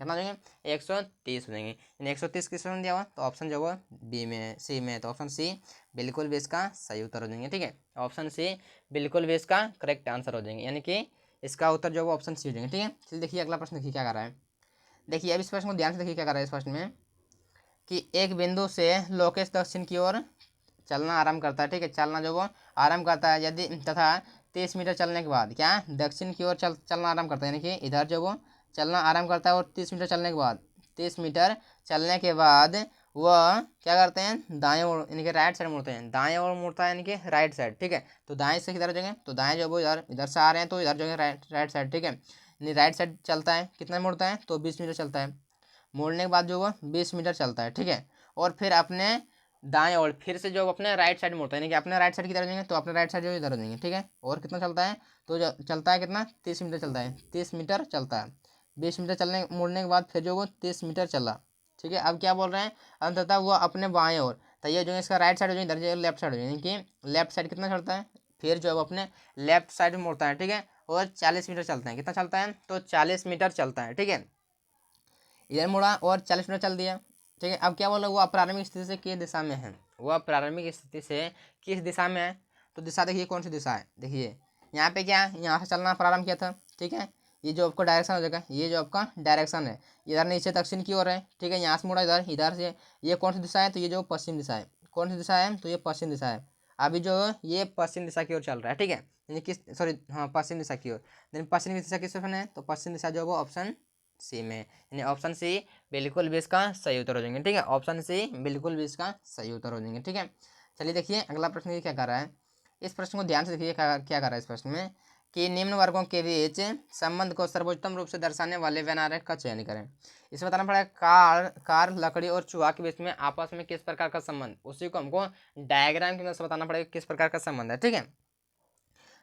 कितना हो जाएंगे, 130 हो जाएंगे, यानी 130 किस में दिया हुआ, तो ऑप्शन जो हुआ बी में है, सी में है, तो ऑप्शन सी बिल्कुल भी इसका सही उत्तर हो जाएंगे, ठीक है। ऑप्शन सी बिल्कुल भी इसका करेक्ट आंसर हो जाएंगे, यानी कि इसका उत्तर जो है ऑप्शन सी हो जाएंगे, ठीक है। चलिए देखिए अगला प्रश्न देखिए क्या कर रहा है। देखिए अब इस प्रश्न को ध्यान से देखिए क्या कर रहा है इस प्रश्न में, कि एक बिंदु से लोकेश दक्षिण की ओर चलना आरंभ करता है, ठीक है, चलना जो वो आरंभ करता है, यदि तथा 30 मीटर चलने के बाद क्या दक्षिण की ओर चलना आरंभ करता है, यानी कि इधर जो वो चलना आरंभ करता है और 30 मीटर चलने के बाद, 30 मीटर चलने के बाद वह क्या करते हैं, दाएं ओर यानी कि राइट साइड मुड़ते हैं, दाएं ओर मुड़ता है यानी कि राइट साइड, ठीक है। तो दाएं से किधर हो जाएंगे, तो दाएं जो वो इधर इधर से आ रहे हैं तो इधर जो है राइट साइड, ठीक है, यानी राइट साइड चलता है, कितना मुड़ता है, तो 20 मीटर चलता है, मोड़ने के बाद जो वो 20 मीटर चलता है, ठीक है। और फिर अपने दाएं ओर फिर से जो अपने राइट साइड मुड़ता है, यानी कि अपने राइट साइड की तरफ जाएंगे तो अपने राइट साइड जो इधर हो जाएंगे, ठीक है। और कितना चलता है, तो जो चलता है कितना, 30 मीटर चलता है, 30 मीटर चलता है, 20 मीटर चलने मुड़ने के बाद फिर जो वो 30 मीटर चला, ठीक है। अब क्या बोल रहे हैं, अंततः वो अपने बाएं ओर, तो ये जो है इसका राइट साइड हो जाएगी, इधर जो लेफ्ट साइड हो जाएगी, यानी कि लेफ्ट साइड कितना चलता है, फिर जो है वो अपने लेफ्ट साइड में मुड़ता है, ठीक है। और 40 मीटर चलता है, कितना चलता है, तो 40 मीटर चलता है, ठीक है। इधर मुड़ा और 40 मीटर चल दिया, ठीक है। अब क्या बोला, वो प्रारंभिक स्थिति से किस दिशा में है, वह प्रारंभिक स्थिति से किस दिशा में है, तो दिशा देखिए कौन सी दिशा है, देखिए यहाँ पे क्या है, यहाँ से चलना प्रारंभ किया था, ठीक है। ये जो आपका डायरेक्शन हो जाएगा, ये जो आपका डायरेक्शन है, इधर नीचे दक्षिण की ओर है, ठीक है। यहाँ से मुड़ा इधर, इधर से ये कौन सी दिशा है, तो ये जो पश्चिम दिशा है, कौन सी दिशा है, तो ये पश्चिम दिशा है। अभी जो ये पश्चिम दिशा की ओर चल रहा है, ठीक है, यानी किस, सॉरी हाँ पश्चिम दिशा की ओर, यानी पश्चिम दिशा किस तरफ है, तो पश्चिम दिशा जो है वो ऑप्शन सी में, यानी ऑप्शन सी बिल्कुल भी इसका सही उत्तर हो जाएंगे, ठीक है। ऑप्शन सी बिल्कुल भी इसका सही उत्तर हो जाएंगे, ठीक है। चलिए देखिए अगला प्रश्न ये क्या कर रहा है, इस प्रश्न को ध्यान से देखिए क्या कर रहा है इस प्रश्न में, कि निम्न वर्गों के बीच संबंध को सर्वोत्तम रूप से दर्शाने वाले व्यन आरेख का चयन करें। इसमें बताना पड़ेगा कार लकड़ी और चूहा के बीच में आपस में किस प्रकार का संबंध, उसी को हमको डायग्राम की मदद से बताना पड़ेगा किस प्रकार का संबंध है, ठीक है।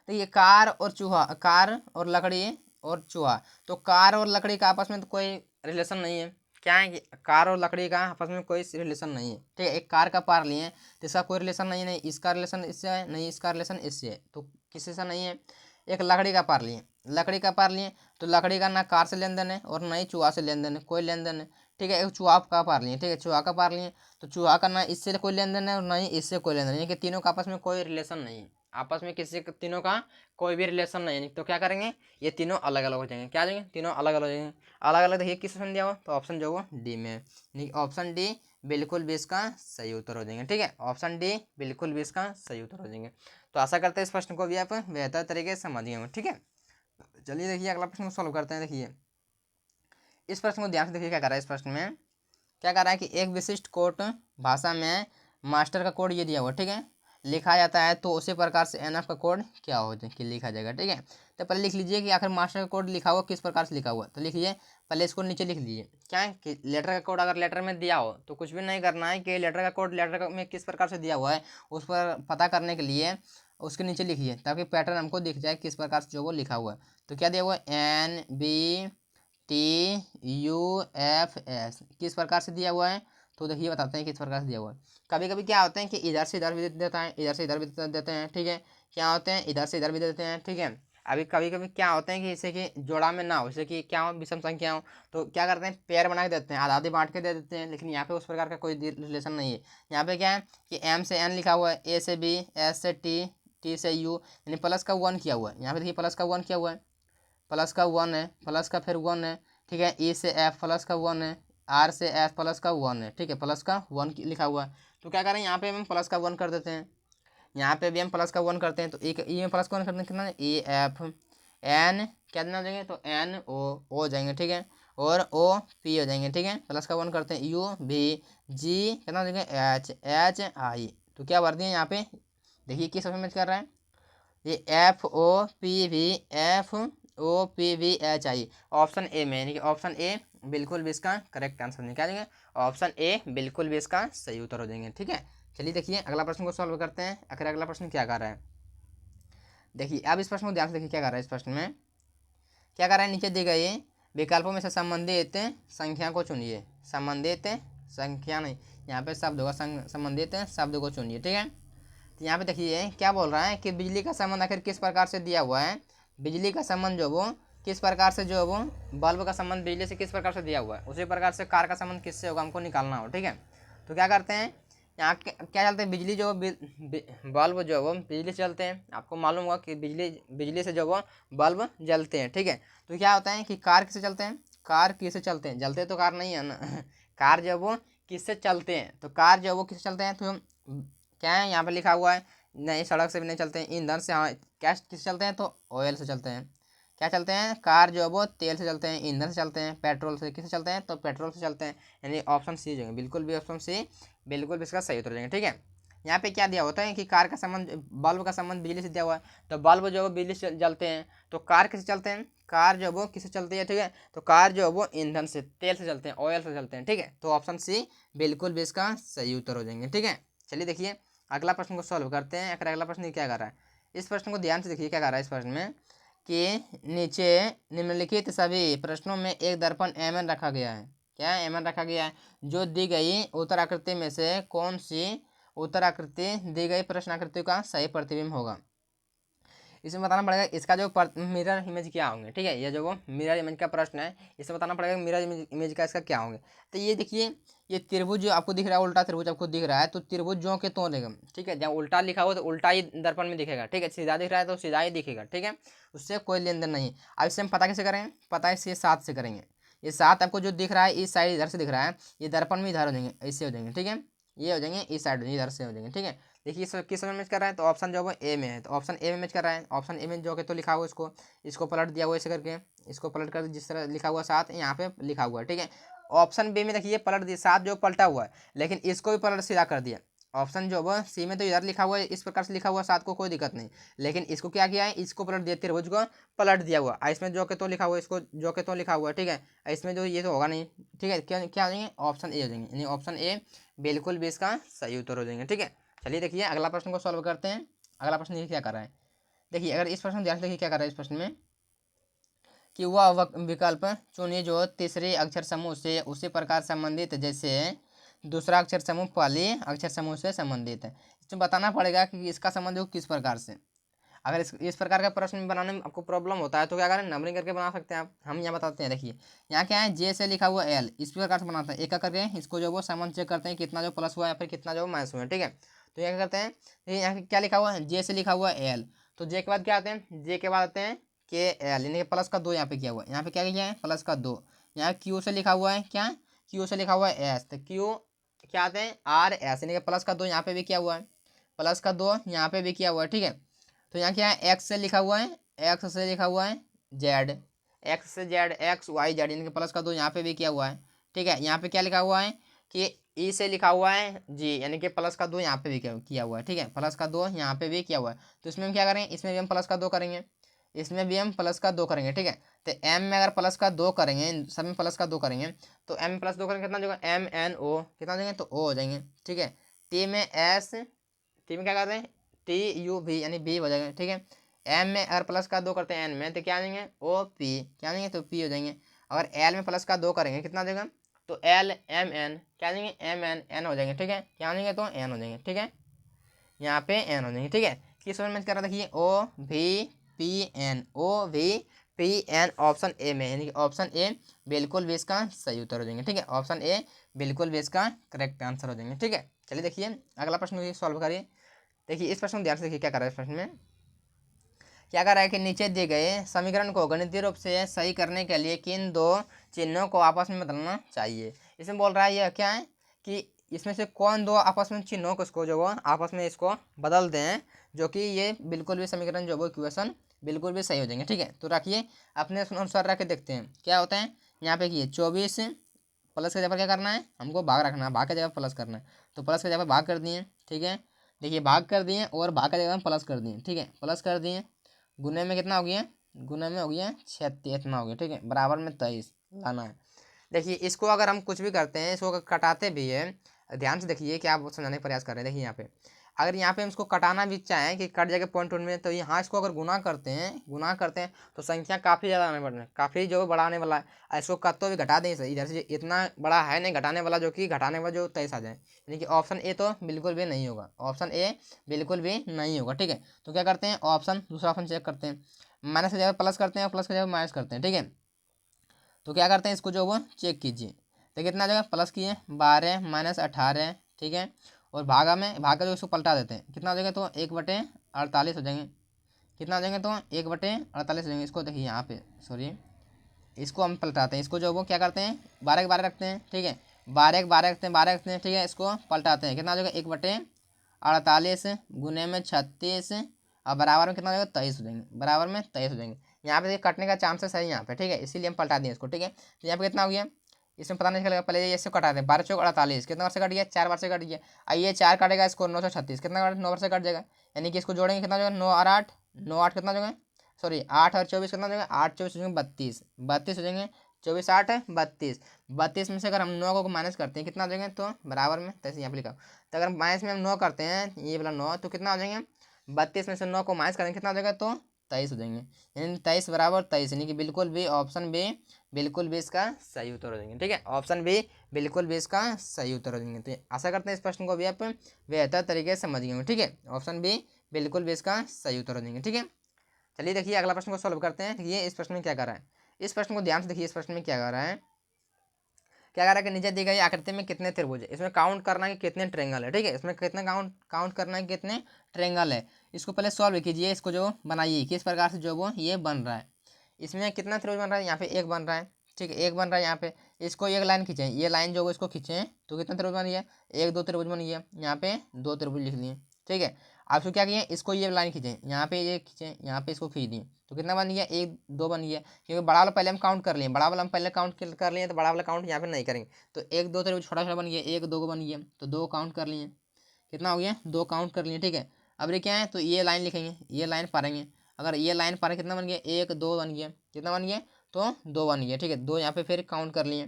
तो ये कार और चूहा, कार और लकड़ी और चूहा, तो कार और लकड़ी का आपस में तो कोई रिलेशन नहीं है, क्या है कि कार और लकड़ी का आपस में कोई रिलेशन नहीं है, ठीक है। एक कार का पार लिए तो इसका कोई रिलेशन नहीं है, नहीं इसका रिलेशन इससे है, नहीं इसका रिलेशन इससे है, तो किसी से नहीं है। एक लकड़ी का पार लिए, लकड़ी का पार लिए तो लकड़ी का ना कार से लेन देन है और ना ही चूहा से लेन देन है, कोई लेन देन है, ठीक है। एक चूहा का पार लिए, ठीक है, चूहा का पार लिए तो चूहा का ना इससे कोई लेन देन है और ना ही इससे कोई लेन देन है, कि तीनों का आपस में कोई रिलेशन नहीं है, आपस में किसी तीनों का कोई भी रिलेशन नहीं है, तो क्या करेंगे, ये तीनों अलग अलग हो जाएंगे। क्या हो जाएंगे, तीनों अलग अलग हो जाएंगे। अलग अलग देखिए किस ऑप्शन दिया हो, तो ऑप्शन जो वो डी में, ऑप्शन डी बिल्कुल भी इसका सही उत्तर हो जाएंगे। ठीक है, ऑप्शन डी बिल्कुल भी इसका सही उत्तर हो जाएंगे। तो आशा करते हैं इस प्रश्न को भी आप बेहतर तरीके से समझिए होंगे। ठीक है, चलिए देखिए अगला प्रश्न को सॉल्व करते हैं। देखिए इस प्रश्न को ध्यान से देखिए, क्या कर रहा है इस प्रश्न में, क्या कर रहा है कि एक विशिष्ट कोड भाषा में मास्टर का कोड ये दिया हुआ, ठीक है, लिखा जाता है, तो उसी प्रकार से एनएफ का कोड क्या हो कि लिखा जाएगा। ठीक है, तो पहले लिख लीजिए कि आखिर मास्टर का कोड लिखा हुआ किस प्रकार से लिखा हुआ, तो लिखिए पहले इसको नीचे लिख लीजिए। क्या है कि लेटर का कोड अगर लेटर में दिया हो तो कुछ भी नहीं करना है कि लेटर का कोड लेटर में किस प्रकार से दिया हुआ है उस पर पता करने के लिए उसके नीचे लिखिए, ताकि पैटर्न हमको दिख जाए किस प्रकार से जो वो लिखा हुआ है। तो क्या दिया हुआ है, NBTUFS किस प्रकार से दिया हुआ है, तो देखिए बताते हैं किस प्रकार से दिया हुआ है। कभी कभी क्या होते हैं कि इधर से इधर भी देता है, इधर से इधर भी देते हैं। ठीक है, क्या होते हैं, इधर से इधर भी देते हैं। ठीक है, अभी कभी कभी क्या होते हैं कि जैसे कि जोड़ा में ना हो, जैसे कि क्या हो, विषम संख्या हो, तो क्या करते हैं, पेयर बना के देते हैं, आधा आधी बांट के दे देते हैं। लेकिन यहाँ पे उस प्रकार का कोई रिलेशन नहीं है। यहाँ पे क्या है कि M से N लिखा हुआ है, A से B, S से T, T से U, यानी प्लस का 1 किया हुआ है। यहाँ पे देखिए प्लस का 1 किया हुआ है, प्लस का 1 है, प्लस का फिर 1 है। ठीक है, E से F प्लस का 1 है, R से F प्लस का 1 है। ठीक है, प्लस का 1 लिखा हुआ है। तो क्या करें, यहाँ पे हम प्लस का 1 कर देते हैं, यहाँ पे भी हम प्लस का 1 करते हैं। तो एक ई में प्लस का 1 करते हैं, कितना EF N क्या देना हो जाएंगे, तो NO हो जाएंगे। ठीक है, और OP हो जाएंगे। ठीक है, प्लस का 1 करते हैं, UVG कितना हो जाएंगे, HI। तो क्या भर दिए यहाँ पे, देखिए किस समझ कर रहा है, ये FOPVHI ऑप्शन ए में, यानी कि ऑप्शन ए बिल्कुल भी इसका करेक्ट आंसर नहीं, क्या देंगे, ऑप्शन ए बिल्कुल भी इसका सही उत्तर हो जाएंगे। ठीक है, चलिए देखिए अगला प्रश्न को सॉल्व करते हैं। आखिर अगला प्रश्न क्या कर रहा है, देखिए अब इस प्रश्न को ध्यान से देखिए क्या कर रहा है। इस प्रश्न में क्या कर रहा है, नीचे दी गई विकल्पों में से संबंधित संख्या को चुनिए। संबंधित संख्या नहीं, यहाँ पे शब्द होगा, संबंधित शब्द को चुनिए। ठीक है, तो यहाँ पे देखिए क्या बोल रहा है कि बिजली का संबंध आखिर किस प्रकार से दिया हुआ है, बिजली का संबंध जो वो किस प्रकार से, जो वो बल्ब का संबंध बिजली से किस प्रकार से दिया हुआ है, उसी प्रकार से कार का संबंध किससे होगा, हमको निकालना हो। ठीक है, तो क्या करते हैं, यहाँ क्या चलते हैं, बिजली जो बल्ब जो वो बिजली से चलते हैं। आपको मालूम होगा कि बिजली से जो वो बल्ब जलते हैं। ठीक है, तो क्या होता है कि कार किससे चलते हैं, कार किससे चलते हैं, जलते तो कार नहीं है ना कार जो वो किससे चलते हैं, तो कार जो वो किससे चलते हैं, तो क्या है यहाँ पे लिखा हुआ है, नहीं सड़क से भी नहीं चलते हैं, ईंधन से, हाँ क्या किससे चलते हैं, तो ऑयल से चलते हैं। क्या चलते हैं, कार जो है वो तेल से चलते हैं, ईंधन से चलते हैं, पेट्रोल से, किससे चलते हैं, तो पेट्रोल से चलते हैं। यानी ऑप्शन सी जो है बिल्कुल भी, ऑप्शन सी बिल्कुल भी इसका सही उत्तर जाएंगे। ठीक है, यहाँ पे क्या दिया होता है कि कार का संबंध, बल्ब का संबंध बिजली से दिया हुआ है, तो बल्ब जो है बिजली से जलते हैं, तो कार किससे चलते हैं, कार जो वो किससे चलती है। ठीक है, तो कार जो है वो ईंधन से, तेल से चलते हैं, ऑयल से चलते हैं। ठीक है, तो ऑप्शन सी बिल्कुल भी इसका सही उत्तर हो जाएंगे। ठीक है, चलिए देखिए अगला प्रश्न को सॉल्व करते हैं। आखिर अगला प्रश्न क्या कर रहा है, इस प्रश्न को ध्यान से देखिए क्या कर रहा है। इस प्रश्न में कि नीचे निम्नलिखित सभी प्रश्नों में एक दर्पण एमएन रखा गया है। क्या एमएन रखा गया है, जो दी गई उत्तर आकृति में से कौन सी उत्तर आकृति दी गई प्रश्न आकृति का सही प्रतिबिंब होगा। इसमें बताना पड़ेगा इसका जो मिरर इमेज क्या होंगे। ठीक है, ये जो वो मिरर इमेज का प्रश्न है, इसमें बताना पड़ेगा मिरर इमेज का इसका क्या होंगे। तो ये देखिए, ये त्रिभुज जो आपको दिख रहा है, उल्टा त्रिभुज आपको दिख रहा है, तो त्रिभुज जो के तो रहेगा। ठीक है, जब उल्टा लिखा हो तो उल्टा ही दर्पण में दिखेगा। ठीक है, सीधा दिख रहा है तो सीधा ही दिखेगा। ठीक है, उससे कोई लेन देन नहीं। अब इससे हम पता कैसे करेंगे, पता इससे 7 से करेंगे। ये 7 आपको जो दिख रहा है इस साइड इधर से दिख रहा है, ये दर्पण में इधर हो जाएंगे, ऐसे हो जाएंगे। ठीक है, ये हो जाएंगे इस साइड इधर से हो जाएंगे। ठीक है, देखिए किस में मैच कर रहा है, तो ऑप्शन जो है ए में है, तो ऑप्शन ए में मैच कर रहा है। ऑप्शन ए में जो के तो लिखा हुआ इसको पलट दिया हुआ ऐसे करके, इसको पलट कर जिस तरह लिखा हुआ 7 यहाँ पे लिखा हुआ है। ठीक है, ऑप्शन बी में देखिए पलट दिया 7 जो पलटा हुआ है, लेकिन इसको भी पलट सीधा कर दिया। ऑप्शन जो है सी में तो इधर लिखा हुआ है, इस प्रकार से लिखा हुआ 7 को कोई दिक्कत नहीं, लेकिन इसको क्या किया है, इसको पलट दिया, त्रिभुज को पलट दिया हुआ। इसमें जो के तो लिखा हुआ, इसको जो के तो लिखा हुआ है। ठीक है, इसमें जो ये तो होगा नहीं। ठीक है, क्या क्या हो जाएंगे, ऑप्शन ए हो जाएंगे, यानी ऑप्शन ए बिल्कुल भी इसका सही उत्तर हो जाएंगे। ठीक है, चलिए देखिए अगला प्रश्न को सॉल्व करते हैं। अगला प्रश्न ये क्या कर रहा है, देखिए अगर इस प्रश्न ध्यान से देखिए क्या कर रहा है। इस प्रश्न में कि वह विकल्प चुनिए जो तीसरे अक्षर समूह से उसी प्रकार संबंधित जैसे दूसरा अक्षर समूह पहले अक्षर समूह से संबंधित है। इसमें बताना पड़ेगा कि इसका संबंध हो किस प्रकार से। अगर इस प्रकार का प्रश्न बनाने में आपको प्रॉब्लम होता है तो क्या करें, नंबरिंग करके बना सकते हैं आप। हम यहाँ बताते हैं, देखिए यहाँ क्या है, जे से लिखा हुआ एल, इस प्रकार से बनाते हैं, एक एक करके इसको जो वो संबंध चेक करते हैं कितना जो प्लस हुआ है या फिर कितना जो माइनस हुआ है। ठीक है, तो क्या करते हैं, यहाँ क्या लिखा हुआ है, जे से लिखा हुआ है एल, तो जे के बाद क्या आते हैं, जे के बाद आते हैं के एल, यानी कि प्लस का 2 यहाँ पे किया हुआ है, यहाँ पे क्या किया है प्लस का 2। यहाँ क्यू से लिखा हुआ है क्या, क्यू से लिखा हुआ है एस, तो क्यू क्या आते हैं आर एस, यानी कि प्लस का 2 यहाँ पे भी किया हुआ है, प्लस का 2 यहाँ पे भी किया हुआ है। ठीक है, तो यहाँ क्या है एक्स से लिखा हुआ है, एक्स से लिखा हुआ है जेड, एक्स से जेड, एक्स वाई जेड, यानी कि प्लस का 2 यहाँ पे भी किया हुआ है। ठीक है, यहाँ पे क्या लिखा हुआ है कि ई से लिखा हुआ है जी, यानी कि प्लस का 2 यहाँ पे भी किया हुआ है। ठीक है, प्लस का 2 यहाँ पे भी किया हुआ है, तो इसमें हम क्या करेंगे, इसमें भी हम प्लस का 2 करेंगे, इसमें भी हम प्लस का 2 करेंगे। ठीक है, तो एम में अगर प्लस का 2 करेंगे, सब में प्लस का 2 करेंगे, तो एम में प्लस 2 करेंगे कितना हो जाएगा, एम एन ओ कितना हो जाएंगे, तो ओ हो जाएंगे। ठीक है, टी में एस, टी में क्या करते हैं टी यू भी, यानी बी हो जाएगा। ठीक है, एम में अगर प्लस का 2 करते हैं एन में, तो क्या आ जाएंगे ओ पी, क्या आ जाएंगे तो पी हो जाएंगे। अगर एल में प्लस का 2 करेंगे कितना हो जाएगा, तो एल एम एन, क्या आ जाएंगे एम एन एन हो जाएंगे। ठीक है, क्या आ जाएंगे तो एन हो जाएंगे। ठीक है, यहाँ पे एन हो जाएंगे। ठीक है, किस समझ में कर रहा, देखिए O V P N, O V P N option A में, यानी कि ऑप्शन ए बिल्कुल भी इसका सही उत्तर हो जाएंगे। ठीक है, ऑप्शन ए बिल्कुल भी इसका करेक्ट आंसर हो जाएंगे। ठीक है, चलिए देखिए अगला प्रश्न सॉल्व करिए। देखिए इस प्रश्न को ध्यान से देखिए क्या कर रहा है, इस प्रश्न में क्या कर रहा है कि नीचे दिए गए समीकरण को गणितीय रूप से सही करने के लिए किन दो चिन्हों को आपस में बदलना चाहिए। इसमें बोल रहा है यह क्या है कि इसमें से कौन दो आपस में चिन्हों को इसको जो वो आपस में इसको बदल दें, जो कि ये बिल्कुल भी समीकरण जो वो इक्वेशन बिल्कुल भी सही हो जाएंगे। ठीक है, तो रखिए अपने अनुसार रख के देखते हैं क्या होता है। यहाँ पे कि 24 प्लस की जगह पर क्या करना है, हमको भाग रखना है, भाग की जगह प्लस करना है, तो प्लस की जगह पर भाग कर दिए। ठीक है, देखिए भाग कर दिए और भाग की जगह में प्लस कर दिए। ठीक है, प्लस कर दिए, गुने में कितना हो गया, गुने में हो गया 36, इतना हो गया। ठीक है, बराबर में 23 लाना है। देखिए इसको अगर हम कुछ भी करते हैं, इसको अगर कटाते भी है, ध्यान से देखिए क्या आप समझाने का प्रयास कर रहे हैं। देखिए यहाँ पे अगर यहाँ पे हम इसको कटाना भी चाहें कि कट जाएगा पॉइंट में, तो यहाँ इसको अगर गुना करते हैं तो संख्या काफ़ी ज़्यादा आने वाला है, काफ़ी जो बड़ा आने वाला है। इसको कट तो भी घटा दें इधर से, इतना बड़ा है नहीं घटाने वाला, जो कि घटाने वाला जो 23 आ जाए, यानी कि ऑप्शन ए तो बिल्कुल भी नहीं होगा, ऑप्शन ए बिल्कुल भी नहीं होगा। ठीक है, तो क्या करते हैं ऑप्शन दूसरा ऑप्शन चेक करते हैं, माइनस की जगह प्लस करते हैं, प्लस की जगह माइनस करते हैं। ठीक है, तो क्या करते हैं इसको जो वो चेक कीजिए, तो कितना जगह प्लस किए 12 माइनस 18। ठीक है, और भागा में भागा जो इसको पलटा देते हैं, कितना हो जाएगा तो 1/48 हो जाएंगे, कितना हो जाएंगे तो 1/48 हो जाएंगे। इसको देखिए यहाँ पे सॉरी, इसको हम पलटाते हैं, इसको जो वो क्या करते हैं 12 के 12 रखते हैं। ठीक है, 12 के 12 रखते हैं, 12 रखते हैं। ठीक है, इसको पलटाते हैं, कितना हो जाएगा 1/48 गुने में 36 और बराबर में कितना हो जाएगा 23 हो जाएंगे, बराबर में 23 हो जाएंगे। यहाँ पे कटने का चांसेस है यहाँ पे। ठीक है, इसीलिए हम पलटा दिए इसको। ठीक है, तो यहाँ पे कितना हो गया, इसमें पता नहीं चलेगा, पहले ये इससे कटा दें, 12 चौक 48, कितना बार से कट गया 4 बार से कट गया। आइए 4 काटेगा इसको 936, कितना 9 बार से कट जाएगा, यानी कि इसको जोड़ेंगे कितना हो जाएगा 9 और 8, 9 8 कितना हो जाएगा सॉरी 8 और 24 कितना हो जाएगा, 8 24 हो जाएंगे 32, 32 हो जाएंगे, 24 8 32, 32 में से अगर हम 9 को माइनस करते हैं कितना हो जाएंगे तो बराबर में, तैसे यहाँ पे लिखा, तो अगर माइनस में हम 9 करते हैं ये वाला 9, तो कितना हो जाएंगे 32 में से 9 को माइनस करेंगे कितना हो जाएगा तो 23 हो जाएंगे, यानी 23 बराबर 23, यानी कि बिल्कुल भी ऑप्शन बी बिल्कुल भी इसका सही उत्तर हो जाएंगे। ठीक है, ऑप्शन बी बिल्कुल भी इसका सही उत्तर हो जाएंगे। तो आशा करते हैं इस प्रश्न को भी आप बेहतर तरीके से समझ गए होंगे। ठीक है, ऑप्शन बी बिल्कुल भी इसका सही उत्तर हो जाएंगे। ठीक है, चलिए देखिए अगला प्रश्न को सॉल्व करते हैं। देखिए इस प्रश्न में क्या कर रहा है, इस प्रश्न को ध्यान से देखिए, इस प्रश्न में क्या कर रहा है, क्या कर रहा है कि नीचे दी गई आकृति में कितने त्रिभुज है, इसमें काउंट करना है कि कितने ट्रेंगल है। ठीक है, इसमें कितने काउंट करना है कितने ट्रेंगल है। इसको पहले सॉल्व कीजिए, इसको जो बनाइए किस प्रकार से जो वो ये बन रहा है। इसमें कितना त्रिभुज बन रहा है, यहाँ पे एक बन रहा है। ठीक है, एक बन रहा है यहाँ पे, इसको एक लाइन खींचे, ये लाइन जो इसको खींचे तो कितना त्रिभुज बन गया, एक दो त्रिभुज बन गया, यहाँ पे दो त्रिभुज लिख लिए। ठीक है, आप इसको क्या किए, इसको ये लाइन खींचे, यहाँ पे ये खींचे, यहाँ पे इसको खींच दिए, तो कितना बन गया एक दो बन गया, क्योंकि बड़ा वाला पहले हम काउंट कर लिए, बड़ा वाला हम पहले काउंट कर लिए, तो बड़ा वाला काउंट यहाँ पे नहीं करेंगे, तो एक दो त्रिभुज छोटा छोटा बन गया, एक दो को बन गया, तो दो काउंट कर लिए, कितना हो गया दो काउंट कर लिए। ठीक है, अब ये क्या है, तो ये लाइन लिखेंगे, ये लाइन पारेंगे, अगर ये लाइन पारे कितना बन गया एक दो बन गया, कितना बन गया तो दो बन गया। ठीक है, दो यहाँ पे फिर काउंट कर लिए।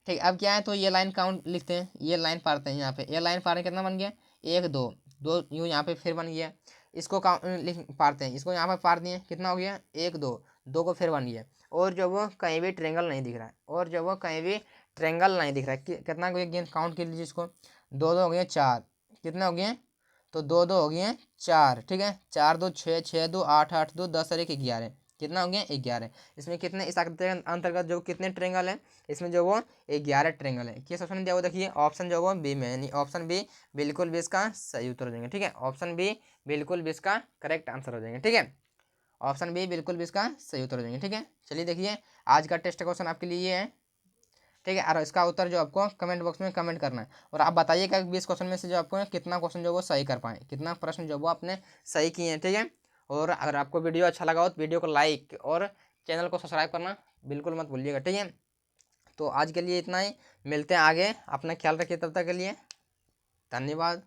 ठीक, अब क्या है, तो ये लाइन काउंट लिखते हैं, ये लाइन पारते हैं, यहाँ पे ये लाइन पारे कितना बन गया एक दो, दो यूँ यहाँ पे फिर बन गया, इसको लिख पारते हैं, इसको यहाँ पे पार दिए, कितना हो गया एक दो, दो को फिर बन गया, और जो वो कहीं भी ट्रेंगल नहीं दिख रहा है, और जो वो कहीं भी ट्रेंगल नहीं दिख रहा है, कितना हो गया काउंट कर लीजिए इसको, दो दो हो गया चार, कितना हो गया तो दो दो हो गए चार। ठीक है, चार दो छः, छः दो आठ, आठ दो 10 और 1 11, कितना हो गया 11। इसमें कितने, इस आकृति के अंतर्गत जो कितने ट्रेंगल है, इसमें जो वो 11 ट्रेंगल है। किस ऑप्शन में दिया हुआ देखिए, ऑप्शन जो वो बी में, यानी ऑप्शन बी बिल्कुल भी इसका सही उत्तर हो जाएंगे। ठीक है, ऑप्शन बी बिल्कुल भी इसका करेक्ट आंसर हो जाएंगे। ठीक है, ऑप्शन बी बिल्कुल भी इसका सही उत्तर हो जाएंगे। ठीक है, चलिए देखिए आज का टेस्ट क्वेश्चन आपके लिए ये है। ठीक है, और इसका उत्तर जो आपको कमेंट बॉक्स में कमेंट करना है, और आप बताइएगा 20 क्वेश्चन में से जो आपको कितना क्वेश्चन जो वो सही कर पाए, कितना प्रश्न जो वो आपने सही किए हैं। ठीक है, और अगर आपको वीडियो अच्छा लगा हो तो वीडियो को लाइक और चैनल को सब्सक्राइब करना बिल्कुल मत भूलिएगा। ठीक है, तो आज के लिए इतना ही, मिलते हैं आगे, अपना ख्याल रखिए तब तक के लिए, धन्यवाद।